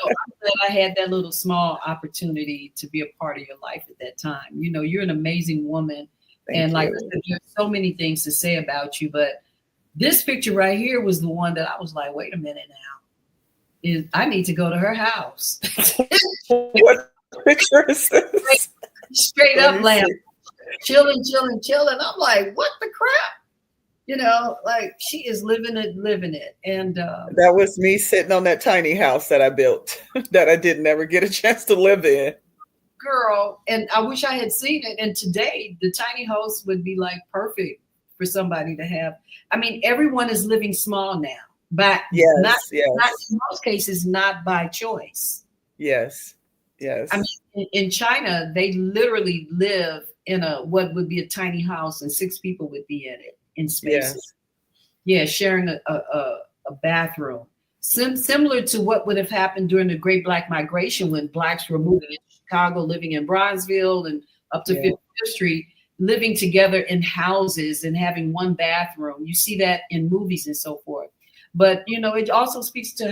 I had that little small opportunity to be a part of your life at that time. You're an amazing woman. And like I said, there's so many things to say about you, but this picture right here was the one that I was like, wait a minute now. I need to go to her house. What picture is this? Straight up lamb. Chilling. I'm like, what the crap? Like she is living it. And that was me sitting on that tiny house that I built that I didn't ever get a chance to live in. Girl, and I wish I had seen it. And today the tiny house would be like perfect for somebody to have. I mean, everyone is living small now, but not in most cases, not by choice. Yes. I mean, in China, they literally live in what would be a tiny house, and 6 people would be in it in spaces. Yeah, sharing a bathroom. Similar to what would have happened during the Great Black Migration when Blacks were moving into Chicago, living in Bronzeville and up to 50th Street, living together in houses and having one bathroom. You see that in movies and so forth. But, it also speaks to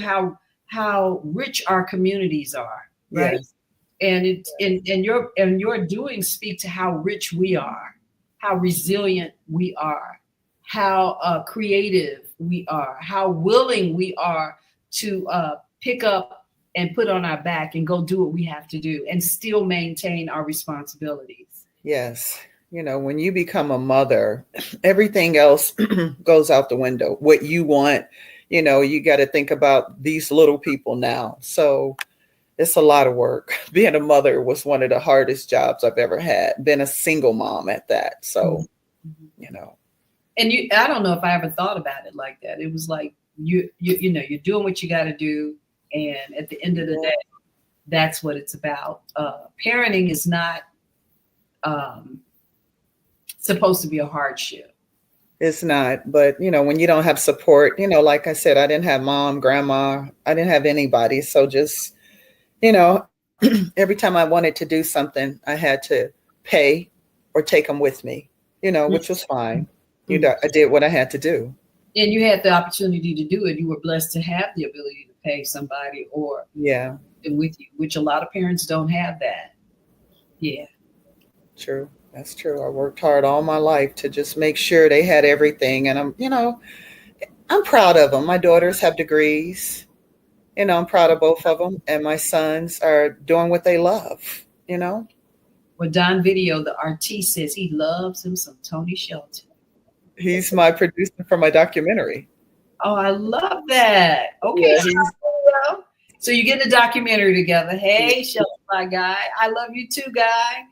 how rich our communities are, right? Yes. And your doings speak to how rich we are, how resilient we are, how creative we are, how willing we are to pick up and put on our back and go do what we have to do and still maintain our responsibilities. Yes. When you become a mother, everything else goes out the window. What you want, you got to think about these little people now. So it's a lot of work. Being a mother was one of the hardest jobs I've ever had. Been a single mom at that. So, And I don't know if I ever thought about it like that. It was like, you're doing what you got to do. And at the end of the day, that's what it's about. Parenting is not supposed to be a hardship. It's not. But, when you don't have support, like I said, I didn't have mom, grandma. I didn't have anybody. So just, every time I wanted to do something, I had to pay or take them with me, which was fine. I did what I had to do. And you had the opportunity to do it. You were blessed to have the ability to pay somebody or with you, which a lot of parents don't have that. Yeah. True. That's true. I worked hard all my life to just make sure they had everything. And I'm proud of them. My daughters have degrees. I'm proud of both of them. And my sons are doing what they love, Well, Don Video, the artiste, says he loves him some Toni Shelton. He's my producer for my documentary. Oh, I love that. Okay. Yeah, so you get a documentary together. Hey, Shelton, my guy. I love you too, guy.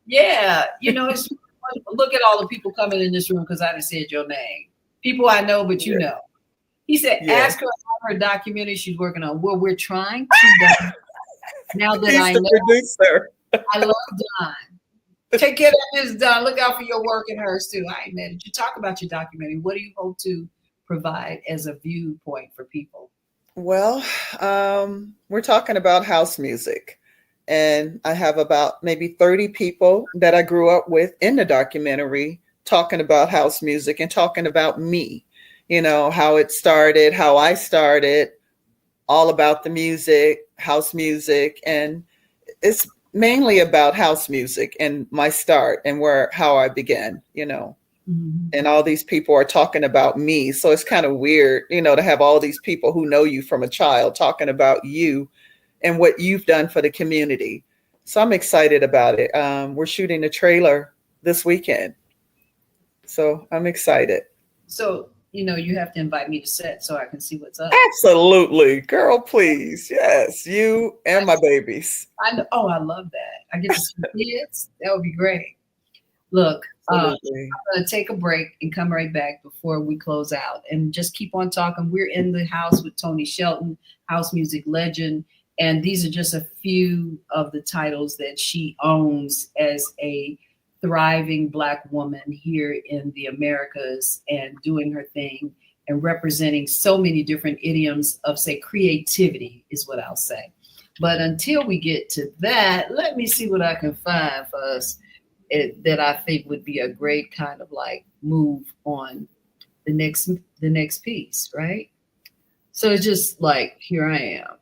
Yeah. It's look at all the people coming in this room because I done said your name. People I know, but you know. He said, ask her about her documentary she's working on. Well, we're trying to do. Now that I know, producer. I love Don. Take care of this, Don. Look out for your work and hers too. I ain't mad at you. Talk about your documentary. What do you hope to provide as a viewpoint for people? Well, we're talking about house music. And I have about maybe 30 people that I grew up with in the documentary talking about house music and talking about me, how it started, how I started, all about the music, house music. And it's mainly about house music and my start and how I began, and all these people are talking about me. So it's kind of weird, to have all these people who know you from a child talking about you and what you've done for the community. So I'm excited about it. We're shooting a trailer this weekend. So I'm excited. So, you have to invite me to set so I can see what's up. Absolutely. Girl, please. Yes. You and my babies. I know. Oh, I love that. I get to see kids. That would be great. Look, I'm going to take a break and come right back before we close out and just keep on talking. We're in the house with Toni Shelton, house music legend. And these are just a few of the titles that she owns as a thriving Black woman here in the Americas and doing her thing and representing so many different idioms of, say, creativity is what I'll say. But until we get to that, let me see what I can find for us that I think would be a great kind of like move on the next piece, right? So it's just like, here I am.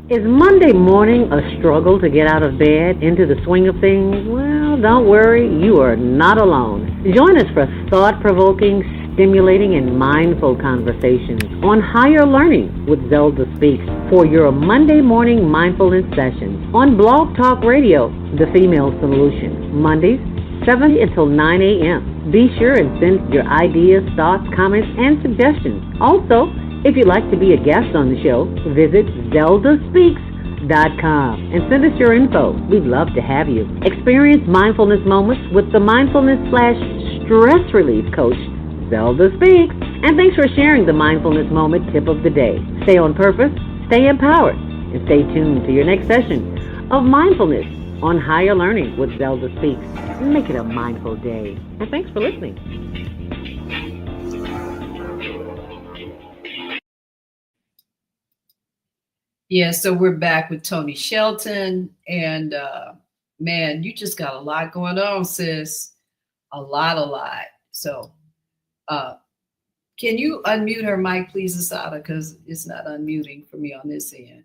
Is Monday morning a struggle to get out of bed into the swing of things? Well, don't worry, you are not alone. Join us for thought-provoking, stimulating, and mindful conversations on higher learning with Zelda Speaks for your Monday morning mindfulness sessions on Blog Talk Radio, The Female Solution, Mondays, 7 until 9 a.m. Be sure and send your ideas, thoughts, comments, and suggestions. Also, if you'd like to be a guest on the show, visit zeldaspeaks.com and send us your info. We'd love to have you. Experience mindfulness moments with the mindfulness/stress relief coach, Zelda Speaks. And thanks for sharing the mindfulness moment tip of the day. Stay on purpose, stay empowered, and stay tuned to your next session of mindfulness on higher learning with Zelda Speaks. Make it a mindful day. And thanks for listening. Yeah, so we're back with Toni Shelton, and man, you just got a lot going on, sis. A lot. So can you unmute her mic, please, Asada, because it's not unmuting for me on this end.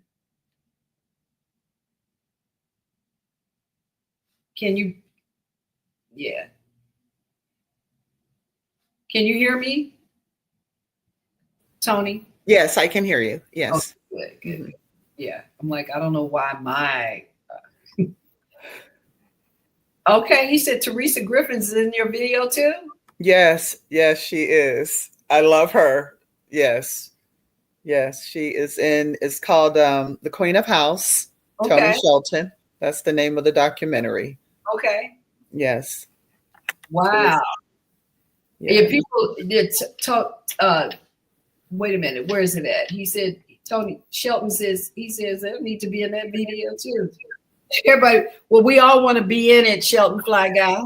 Can you? Yeah. Can you hear me, Toni? Yes, I can hear you. Yes. Oh, good. Yeah, I'm like, I don't know why my. Okay, he said Teresa Griffin's in your video too. Yes, she is. I love her. Yes, she is in. It's called The Queen of House. Okay. Toni Shelton. That's the name of the documentary. Okay. Yes. Wow. If people did talk. Wait a minute. Where is it at? He said. Toni Shelton says they need to be in that video too. Everybody, well, we all want to be in it, Shelton Fly Guy.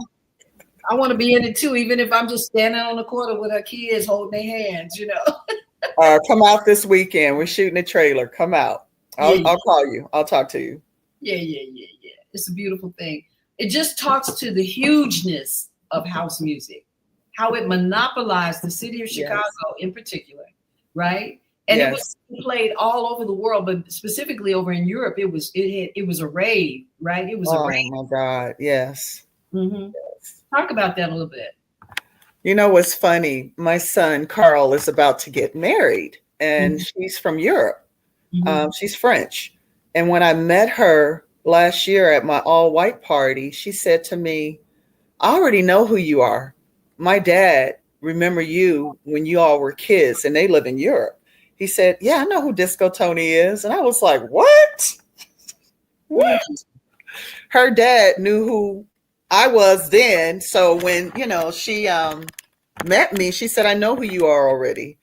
I want to be in it too, even if I'm just standing on the corner with our kids holding their hands, Come out this weekend. We're shooting a trailer. Come out. I'll call you. I'll talk to you. Yeah. It's a beautiful thing. It just talks to the hugeness of house music, how it monopolized the city of Chicago in particular, right? And it was played all over the world, but specifically over in Europe, it was a rave, right? It was a rave. Oh my God, yes. Mm-hmm. Yes. Talk about that a little bit. You know what's funny? My son Carl is about to get married, and she's from Europe. Mm-hmm. She's French. And when I met her last year at my all-white party, she said to me, "I already know who you are. My dad remember you when you all were kids, and they live in Europe." He said, "Yeah, I know who Disco Toni is." And I was like, what? Her dad knew who I was then. So when, she met me, she said, "I know who you are already,"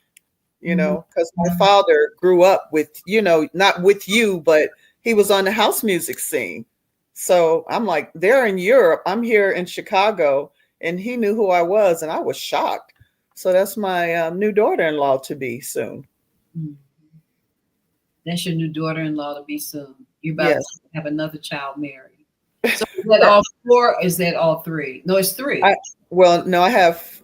because my father grew up with, not with you, but he was on the house music scene. So I'm like, they're in Europe. I'm here in Chicago. And he knew who I was. And I was shocked. So that's my new daughter-in-law to be soon. That's your new daughter-in-law to be soon. You're about to have another child married. So is that all four? Or is that all three? No, it's three. I have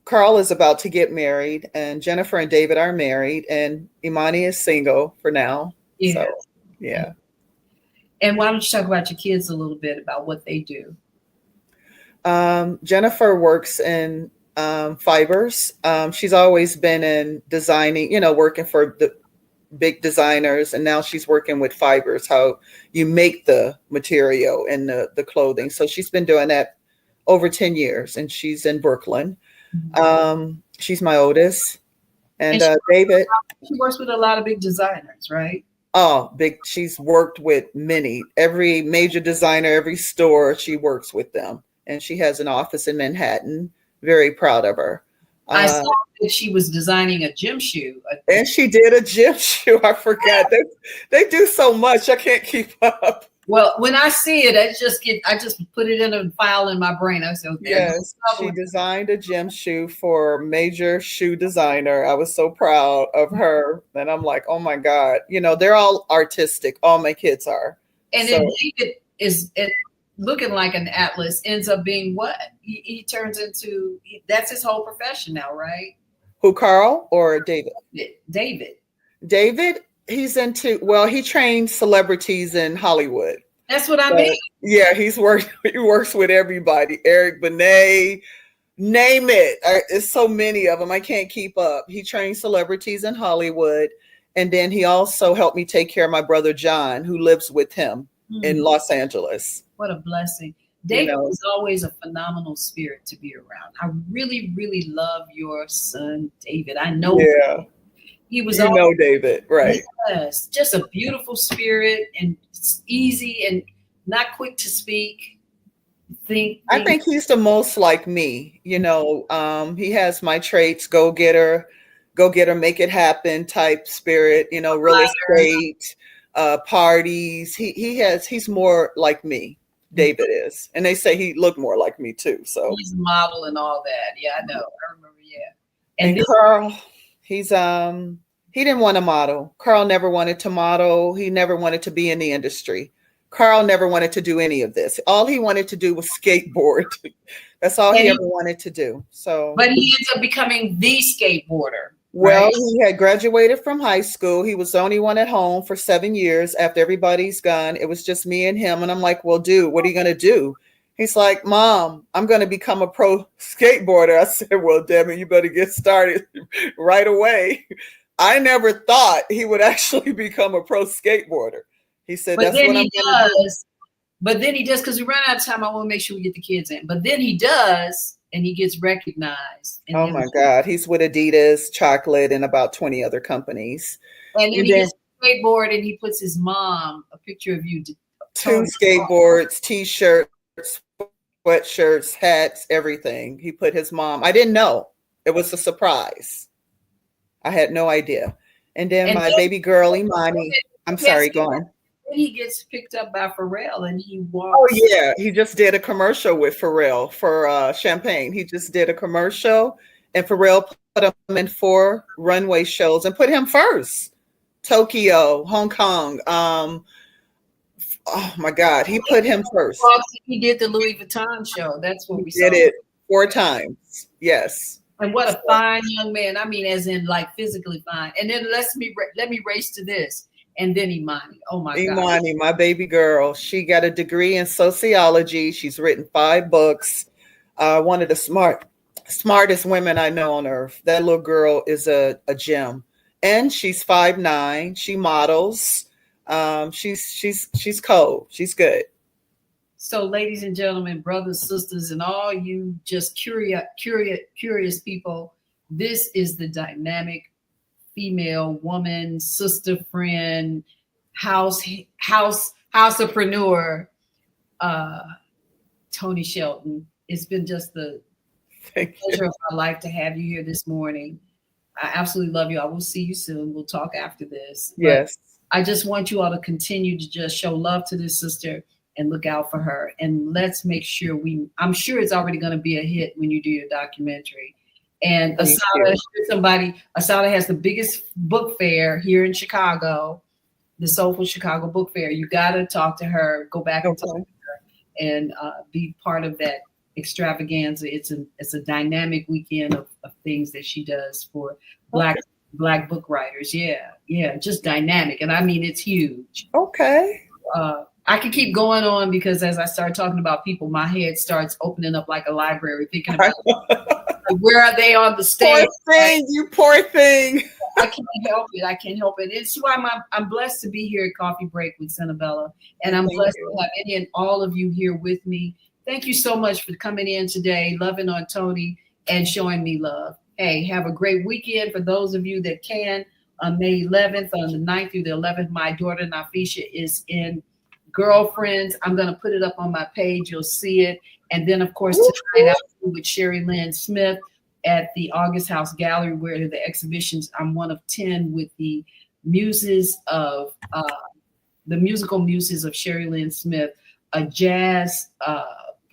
Carl is about to get married, and Jennifer and David are married, and Imani is single for now. Yeah. So, yeah. And why don't you talk about your kids a little bit about what they do? Jennifer works in fibers. She's always been in designing, working for the big designers, and now she's working with fibers, how you make the material and the clothing. So she's been doing that over 10 years, and she's in Brooklyn. She's my oldest. And David. She works with a lot of big designers, right? Oh, big. She's worked with every major designer, every store, she works with them. And she has an office in Manhattan. Very proud of her. I saw that she was designing a gym shoe. And she did a gym shoe. I forgot. They do so much. I can't keep up. Well, when I see it, I just put it in a file in my brain. I said, okay. Yes, she designed a gym shoe for a major shoe designer. I was so proud of her. And I'm like, oh my God, they're all artistic. All my kids are. And then David is looking like an atlas, ends up being what? He turns into, that's his whole profession now, right? Who, Carl or David? David, he's he trains celebrities in Hollywood. That's what I mean. Yeah, he works with everybody. Eric Benet, name it. It's so many of them. I can't keep up. He trains celebrities in Hollywood. And then he also helped me take care of my brother, John, who lives with him in Los Angeles. What a blessing. David was always a phenomenal spirit to be around. I really, really love your son, David. I know. Yeah. He was David, right? Yes, just a beautiful spirit and easy and not quick to speak. I think he's the most like me. He has my traits: go getter, make it happen type spirit. Real estate, parties. He's more like me. David is, and they say he looked more like me too. So he's a model and all that. Yeah, I know. I remember. Yeah, and Carl. He didn't want to model. Carl never wanted to model. He never wanted to be in the industry. Carl never wanted to do any of this. All he wanted to do was skateboard. That's all he ever wanted to do. But he ends up becoming the skateboarder. Well, right? He had graduated from high school. He was the only one at home for 7 years. After everybody's gone, it was just me and him. And I'm like, well, dude, what are you going to do? He's like, Mom, I'm going to become a pro skateboarder. I said, well, Debbie, you better get started right away. I never thought he would actually become a pro skateboarder. He said, that's what I'm going to do. But then he does, because we ran out of time. I want to make sure we get the kids in. But then he does, and he gets recognized. Oh, my God. He's with Adidas, Chocolate, and about 20 other companies. And then he gets a skateboard, and he puts his mom, a picture of you. 2 skateboards, T-shirts, sweatshirts, hats, everything. He put his mom. I didn't know. It was a surprise. I had no idea. And then my baby girl, Imani. I'm sorry, go on. Then he gets picked up by Pharrell and he walks. Oh, yeah. He just did a commercial with Pharrell for champagne. He just did a commercial, and Pharrell put him in 4 runway shows and put him first. Tokyo, Hong Kong. Oh, my God. He put him first. He did the Louis Vuitton show. That's what we saw. Did it 4 times. Yes. And what a fine young man. I mean, as in like physically fine. And then let me race to this. And then Imani. Oh my God. Imani, my baby girl. She got a degree in sociology. She's written 5 books. One of the smartest women I know on earth. That little girl is a gem. And she's 5'9". She models. She's cold. She's good. So, ladies and gentlemen, brothers, sisters, and all you just curious people, this is the dynamic female woman, sister, friend, housepreneur, Toni Shelton. It's been just the pleasure of my life to have you here this morning. I absolutely love you. I will see you soon. We'll talk after this. Yes. But I just want you all to continue to just show love to this sister and look out for her. And let's make sure I'm sure it's already going to be a hit when you do your documentary. And Asada has the biggest book fair here in Chicago, the Soulful Chicago Book Fair. You got to talk to her, go back and talk to her, and be part of that extravaganza. It's a dynamic weekend of things that she does for Black book writers. Yeah, just dynamic. And I mean, it's huge. Okay. I can keep going on because as I start talking about people, my head starts opening up like a library, thinking about like, where are they on the stage? Poor thing, you poor thing. I can't help it. It's why I'm blessed to be here at Coffee Break with Senabella, and I'm blessed to have any and all of you here with me. thank you so much for coming in today, loving on Toni and showing me love. Hey, have a great weekend. For those of you that can, on May 11th, on the 9th through the 11th, my daughter Nafisha is in Girlfriends. I'm going to put it up on my page. You'll see it. And then, of course, tonight I'm with Sherry Lynn Smith at the August House Gallery, where the exhibitions, I'm one of 10 with the muses of the musical muses of Sherry Lynn Smith, a jazz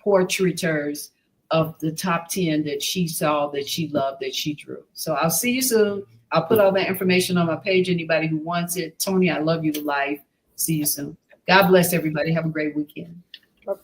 portraitures of the top 10 that she saw, that she loved, that she drew. So I'll see you soon. I'll put all that information on my page. Anybody who wants it. Toni, I love you to life. See you soon. God bless everybody. Have a great weekend. Okay.